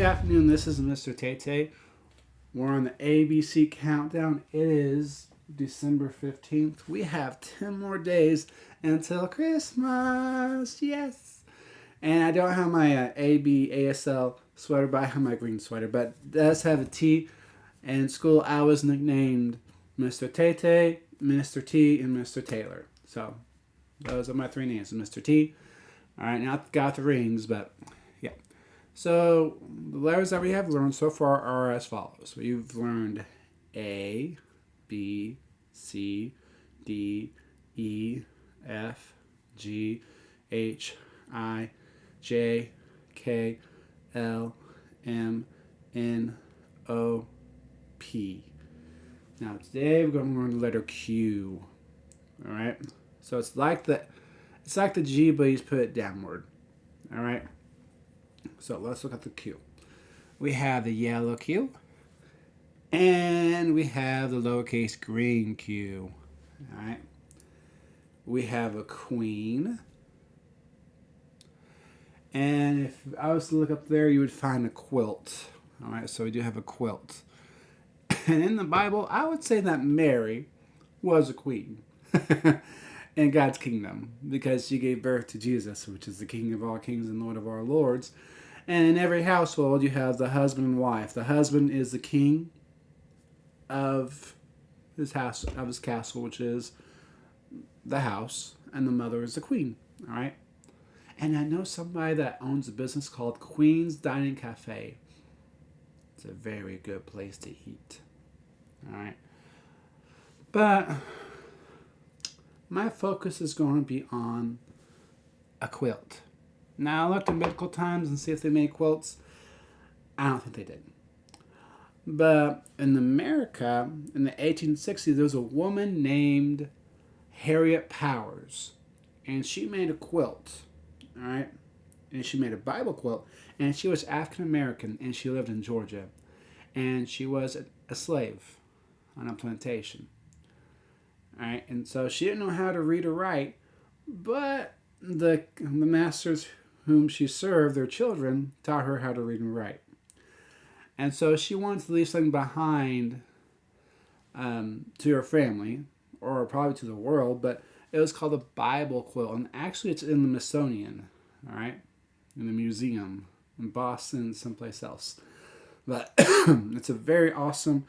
afternoon. This is Mr. Tay Tay. We're on the ABC countdown. It is December 15th. We have 10 more days until Christmas. Yes. And I don't have my ABASL sweater, but I have my green sweater. But it does have a T. In school, I was nicknamed Mr. Tay Tay, Mr. T, and Mr. Taylor. So those are my three names, Mr. T. All right, now I've got the rings, but yeah. So the letters that we have learned so far are as follows. We've learned A, B, C, D, E, F, G, H, I, J, K, L, M, N, O, P. Now today we're going to learn the letter Q. All right. So it's like the G, but he's put it downward. All right. So let's look at the Q. We have the yellow Q, and we have the lowercase green Q. All right. We have a queen, and if I was to look up there, you would find a quilt. All right. So we do have a quilt, and in the Bible, I would say that Mary was a queen. In God's kingdom, because she gave birth to Jesus, which is the King of all kings and Lord of all lords. And in every household, you have the husband and wife. The husband is the king of his house, of his castle, which is the house, and the mother is the queen. All right. And I know somebody that owns a business called Queen's Dining Cafe. It's a very good place to eat. All right. But my focus is going to be on a quilt. Now, I looked in biblical times and see if they made quilts. I don't think they did. But in America, in the 1860s, there was a woman named Harriet Powers. And she made a quilt. All right? And she made a Bible quilt. And she was African American, and she lived in Georgia. And she was a slave on a plantation. All right, and so she didn't know how to read or write, but the masters whom she served, their children, taught her how to read and write. And so she wanted to leave something behind to her family, or probably to the world, but it was called a Bible quilt, and actually it's in the Smithsonian, all right, in the museum in Boston, someplace else. But it's a very awesome,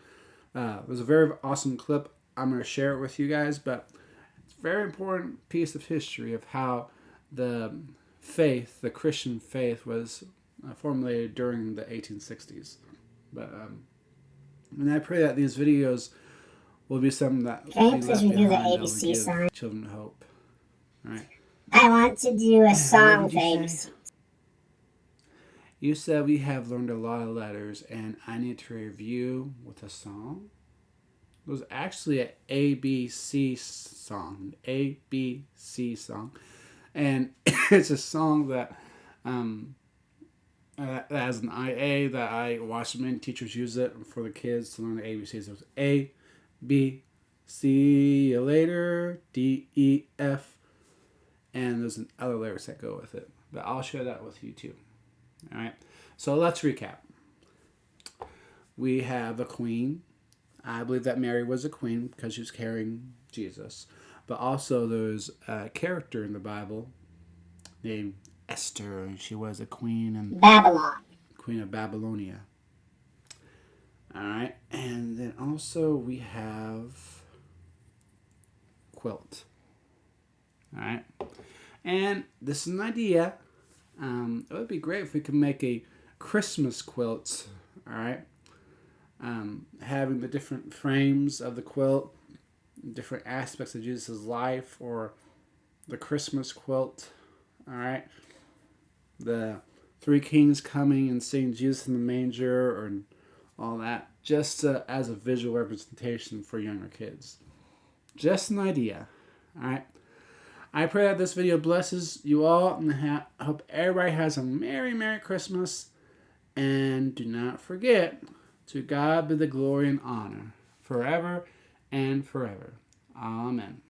it was a very awesome clip. I'm going to share it with you guys, but it's a very important piece of history of how the faith, the Christian faith, was formulated during the 1860s. But and I pray that these videos will be something that Can you please review the ABC song? Children hope. All right. I want to do a song for ABC. You said we have learned a lot of letters, and I need to review with a song. It was actually an ABC song. ABC song. And it's a song that has an IA that I watched many teachers use it for the kids to learn the ABCs. It was A, B, see you later, D, E, F. And there's other lyrics that go with it. But I'll share that with you too. All right. So let's recap. We have a queen. I believe that Mary was a queen because she was carrying Jesus. But also there's a character in the Bible named Esther, and she was a queen in Babylon. Queen of Babylonia. All right. And then also we have quilt. All right. And this is an idea. It would be great if we could make a Christmas quilt. All right. Having the different frames of the quilt, different aspects of Jesus' life, or the Christmas quilt, all right? The three kings coming and seeing Jesus in the manger, or all that, just as a visual representation for younger kids. Just an idea, all right? I pray that this video blesses you all, and I hope everybody has a Merry, Merry Christmas, and do not forget, to God be the glory and honor, forever and forever. Amen.